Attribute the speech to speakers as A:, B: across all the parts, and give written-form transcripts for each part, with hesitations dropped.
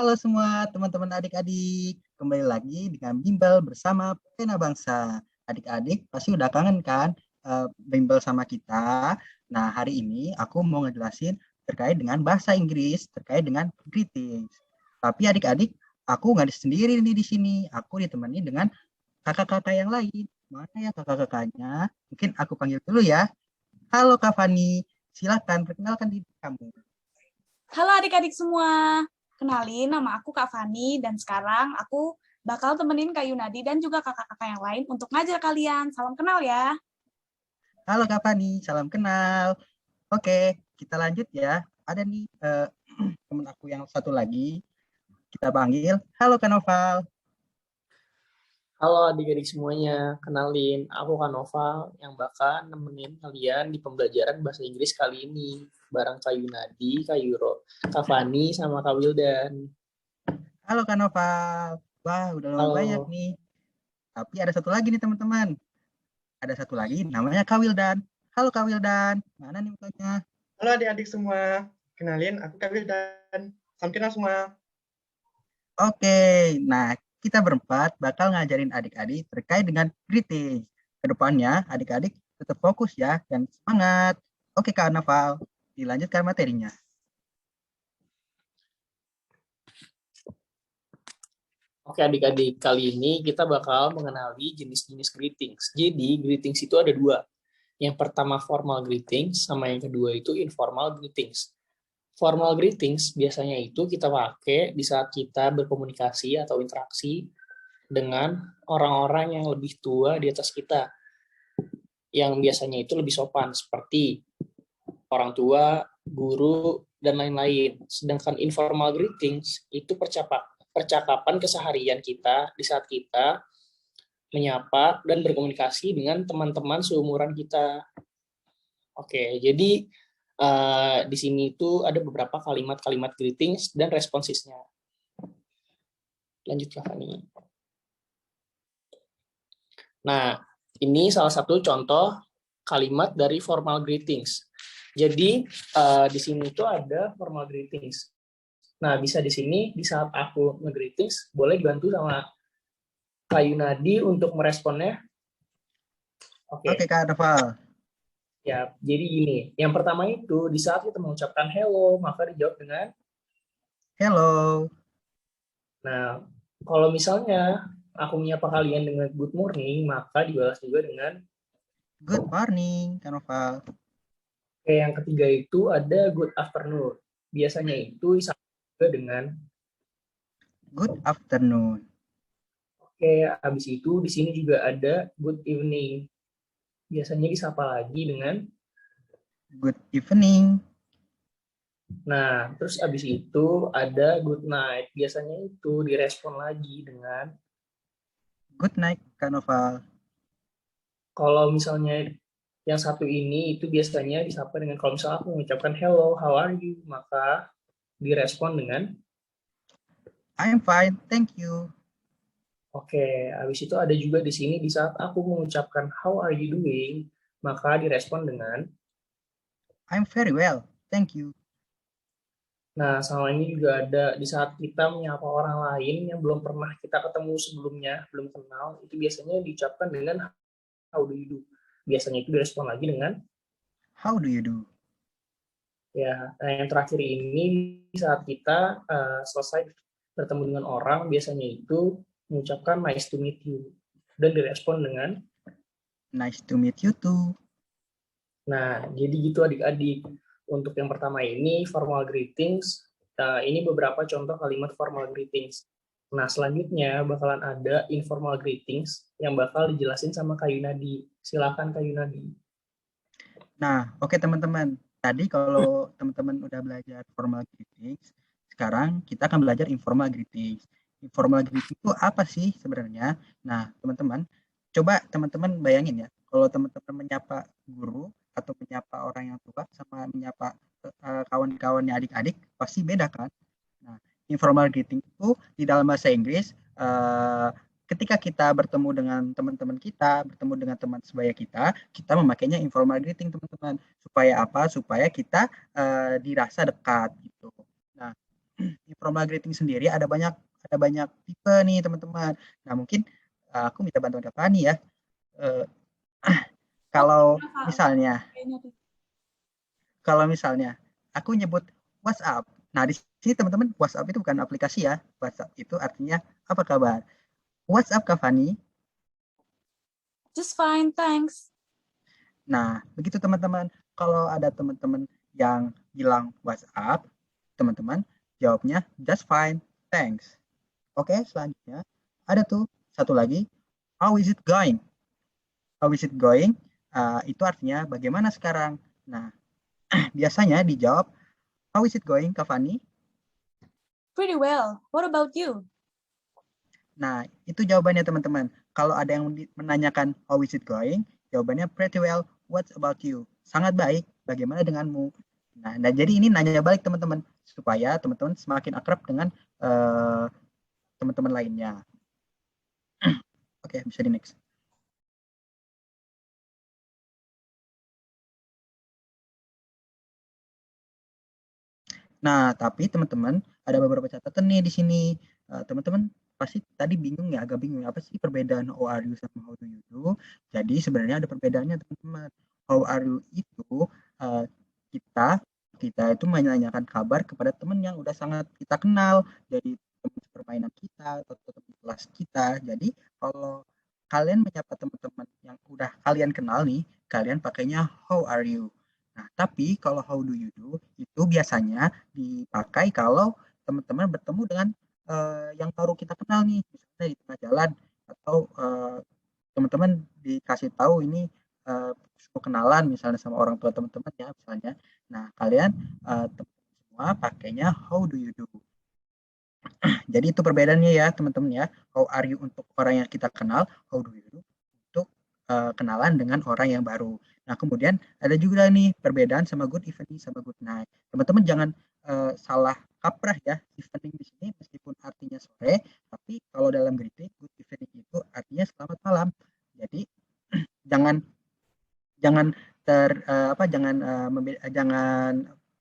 A: Halo semua teman-teman adik-adik, kembali lagi dengan Bimbel bersama Pena Bangsa. Adik-adik pasti udah kangen kan Bimbel sama kita. Nah, hari ini aku mau ngejelasin terkait dengan bahasa Inggris, terkait dengan greetings. Tapi adik-adik, aku nggak sendiri nih di sini. Aku ditemani dengan kakak-kakak yang lain. Mana ya kakak-kakaknya? Mungkin aku panggil dulu ya. Halo Kak Fani, silakan perkenalkan diri kamu.
B: Halo adik-adik semua, kenalin nama aku Kak Fani dan sekarang aku bakal temenin Kak Yunadi dan juga kakak-kakak yang lain untuk ngajar kalian. Salam kenal ya.
A: Halo Kak Fani, salam kenal. Oke, kita lanjut ya. Ada nih temen aku yang satu lagi. Kita panggil. Halo Kanoval.
C: Halo adik-adik semuanya, kenalin aku Kanoval yang bakal nemenin kalian di pembelajaran bahasa Inggris kali ini bareng Kak Yunadi, Kak Yuro, Kak Fani, sama Kak Wildan.
A: Halo Kanoval. Wah, udah lumayan banyak
C: Halo.
A: nih. Tapi ada satu lagi nih teman-teman. Ada satu lagi namanya Kak Wildan. Halo Kak Wildan. Mana nih mukanya?
D: Halo adik-adik semua, kenalin aku Kak Wildan. Salam kenal semua.
A: Oke, nah kita berempat bakal ngajarin adik-adik terkait dengan greeting. Kedepannya adik-adik tetap fokus ya dan semangat. Oke Kak Noval, dilanjutkan materinya.
C: Oke adik-adik, kali ini kita bakal mengenali jenis-jenis greetings. Jadi greetings itu ada dua. Yang pertama formal greetings, sama yang kedua itu informal greetings. Formal greetings biasanya itu kita pakai di saat kita berkomunikasi atau interaksi dengan orang-orang yang lebih tua di atas kita, yang biasanya itu lebih sopan, seperti orang tua, guru, dan lain-lain. Sedangkan informal greetings itu percakapan keseharian kita di saat kita menyapa dan berkomunikasi dengan teman-teman seumuran kita. Oke, jadi di sini itu ada beberapa kalimat-kalimat greetings dan responsisnya. Lanjut, Kak Fani. Nah, ini salah satu contoh kalimat dari formal greetings. Jadi di sini itu ada formal greetings. Nah, bisa di sini di saat aku nge-greetings, boleh dibantu sama Kak Yunadi untuk meresponnya.
A: Oke Kak Noval.
C: Ya, jadi gini. Yang pertama itu di saat kita mengucapkan hello, maka dijawab dengan
A: Hello.
C: Nah, kalau misalnya aku menyapa kalian dengan good morning, maka dibalas juga dengan
A: Good morning Kak Noval.
C: Oke, yang ketiga itu ada good afternoon. Biasanya itu disapa juga dengan
A: Good afternoon.
C: Oke, habis itu di sini juga ada good evening. Biasanya disapa lagi dengan
A: Good evening.
C: Nah, terus habis itu ada good night. Biasanya itu direspon lagi dengan
A: Good night Kak Noval.
C: kalau misalnya yang satu ini itu biasanya disapa dengan kalau misalnya aku mengucapkan hello, how are you, maka direspon dengan
A: I'm fine, thank you.
C: Oke, habis itu ada juga di sini di saat aku mengucapkan how are you doing, maka direspon dengan
A: I'm very well, thank you.
C: Nah, sama ini juga ada di saat kita menyapa orang lain yang belum pernah kita ketemu sebelumnya, belum kenal, itu biasanya diucapkan dengan how do you do. Biasanya itu direspon lagi dengan
A: How do you do?
C: ya. Nah, yang terakhir ini di saat kita selesai bertemu dengan orang, biasanya itu mengucapkan nice to meet you dan direspon dengan
A: Nice to meet you too.
C: Nah, jadi gitu adik-adik. Untuk yang pertama ini formal greetings. Ini beberapa contoh kalimat formal greetings. Nah, selanjutnya bakalan ada informal greetings yang bakal dijelasin sama Kak Yunadi. Silakan Kak Yunadi.
A: Nah, oke teman-teman. Tadi kalau teman-teman udah belajar formal greetings, sekarang kita akan belajar informal greetings. Informal greeting itu apa sih sebenarnya? Nah, teman-teman, coba teman-teman bayangin ya, kalau teman-teman menyapa guru atau menyapa orang yang tua sama menyapa kawan-kawannya adik-adik, pasti beda kan? Nah, informal greeting itu di dalam bahasa Inggris ketika kita bertemu dengan teman-teman kita, bertemu dengan teman sebaya kita memakainya informal greeting teman-teman. Supaya apa? Supaya kita dirasa dekat gitu. Nah, informal greeting sendiri ada banyak tipe nih teman-teman. Nah mungkin aku minta bantuan Kak Fani ya. Eh, kalau misalnya aku nyebut WhatsApp. Nah di sini teman-teman WhatsApp itu bukan aplikasi ya. WhatsApp itu artinya apa kabar? WhatsApp Kak Fani.
B: Just fine, thanks.
A: Nah, begitu teman-teman. Kalau ada teman-teman yang bilang WhatsApp, teman-teman jawabnya just fine, thanks. Oke, selanjutnya ada tuh satu lagi, how is it going? How is it going? Itu artinya bagaimana sekarang. Nah, biasanya dijawab, how is it going, Kak Fani?
B: Pretty well. What about you?
A: Nah, itu jawabannya teman-teman. Kalau ada yang menanyakan how is it going, jawabannya pretty well, what about you? Sangat baik, bagaimana denganmu? Nah jadi ini nanya balik teman-teman, supaya teman-teman semakin akrab dengan teman-teman lainnya. Oke, bisa di next. Nah, tapi teman-teman ada beberapa catatan nih di sini. Teman-teman pasti tadi bingung ya, agak bingung apa sih perbedaan how are you sama how do you do. Jadi sebenarnya ada perbedaannya teman-teman. How are you itu kita itu menanyakan kabar kepada teman yang udah sangat kita kenal, dari teman permainan kita atau teman kelas kita. Jadi kalau kalian menyapa teman-teman yang udah kalian kenal nih, kalian pakainya how are you. Nah, tapi kalau how do you do itu biasanya dipakai kalau teman-teman bertemu dengan yang baru kita kenal nih, misalnya di tengah jalan atau teman-teman dikasih tahu ini kenalan misalnya sama orang tua teman-teman ya misalnya. Nah, kalian semua pakainya how do you do. Jadi itu perbedaannya ya teman-teman ya. How are you untuk orang yang kita kenal, how do you do untuk kenalan dengan orang yang baru. Nah, kemudian ada juga nih perbedaan sama good evening sama good night. Teman-teman jangan salah kaprah ya. Evening di sini meskipun artinya sore, tapi kalau dalam greeting good evening itu artinya selamat malam. Jadi jangan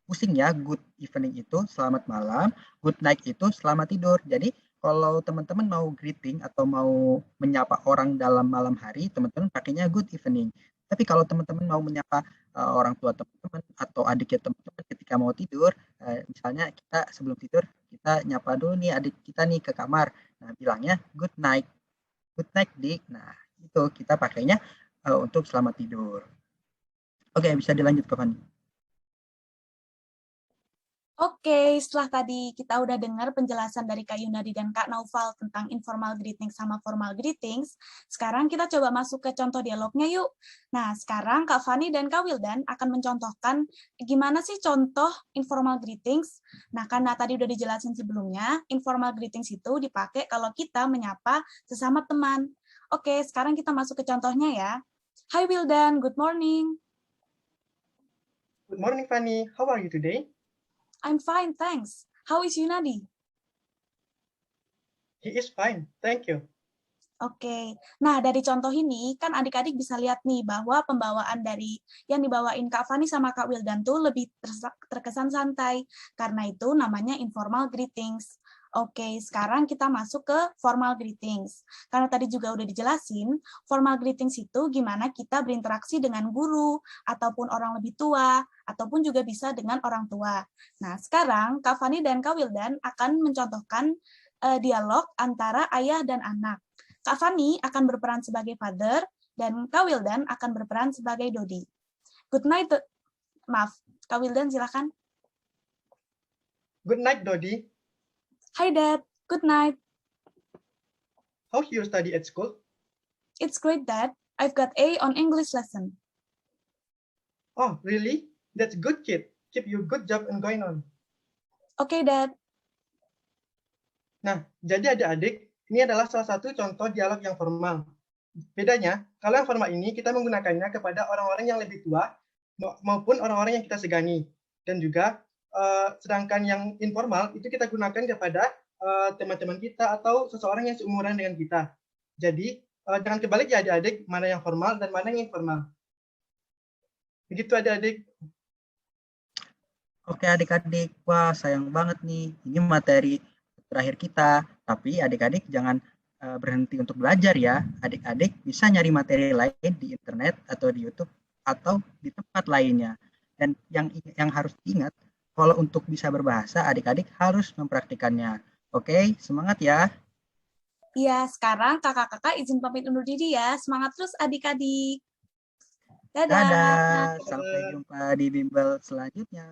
A: pusing ya. Good evening itu selamat malam, good night itu selamat tidur. Jadi kalau teman-teman mau greeting atau mau menyapa orang dalam malam hari, teman-teman pakainya good evening. Tapi kalau teman-teman mau menyapa orang tua teman-teman atau adiknya teman-teman ketika mau tidur, misalnya kita sebelum tidur kita nyapa dulu nih adik kita nih ke kamar. Nah, bilangnya good night. Good night, Dik. Nah, itu kita pakainya untuk selamat tidur. Oke, bisa dilanjut ke Fani.
B: Oke, setelah tadi kita udah dengar penjelasan dari Kak Yunadi dan Kak Naufal tentang informal greetings sama formal greetings, sekarang kita coba masuk ke contoh dialognya yuk. Nah, sekarang Kak Fani dan Kak Wildan akan mencontohkan gimana sih contoh informal greetings. Nah, karena tadi udah dijelasin sebelumnya, informal greetings itu dipakai kalau kita menyapa sesama teman. Oke, sekarang kita masuk ke contohnya ya. Hi Wildan, good morning.
D: Good morning, Fanny. How are you today?
B: I'm fine, thanks. How is Yunadi?
D: He is fine, thank you.
B: Oke, nah dari contoh ini kan adik-adik bisa lihat nih bahwa pembawaan dari yang dibawain Kak Fani sama Kak Wildan tuh lebih terkesan santai, karena itu namanya informal greetings. Oke, sekarang kita masuk ke formal greetings. Karena tadi juga udah dijelasin, formal greetings itu gimana kita berinteraksi dengan guru, ataupun orang lebih tua, ataupun juga bisa dengan orang tua. Nah, sekarang Kak Fani dan Kak Wildan akan mencontohkan dialog antara ayah dan anak. Kak Fani akan berperan sebagai father, dan Kak Wildan akan berperan sebagai Dodi. Good night, maaf, Kak Wildan silakan.
D: Good night, Dodi.
B: Hi Dad, good night.
D: How's your study at school?
B: It's great, Dad. I've got A on English lesson.
D: Oh, really? That's good, kid. Keep your good job and going on.
B: Okay, Dad.
D: Nah, jadi adik-adik, ini adalah salah satu contoh dialog yang formal. Bedanya, kalau yang formal ini kita menggunakannya kepada orang-orang yang lebih tua maupun orang-orang yang kita segani. Dan juga, sedangkan yang informal itu kita gunakan kepada teman-teman kita atau seseorang yang seumuran dengan kita. Jadi, jangan kebalik ya adik-adik, mana yang formal dan mana yang informal. Begitu adik-adik.
A: Oke adik-adik, wah sayang banget nih, ini materi terakhir kita. Tapi adik-adik jangan berhenti untuk belajar ya. Adik-adik bisa nyari materi lain di internet atau di YouTube atau di tempat lainnya. Dan yang harus diingat, kalau untuk bisa berbahasa, adik-adik harus mempraktikannya. Oke, semangat ya.
B: Iya, sekarang kakak-kakak izin pamit undur diri ya. Semangat terus adik-adik. Dadah.
A: Dadah, sampai jumpa di bimbel selanjutnya.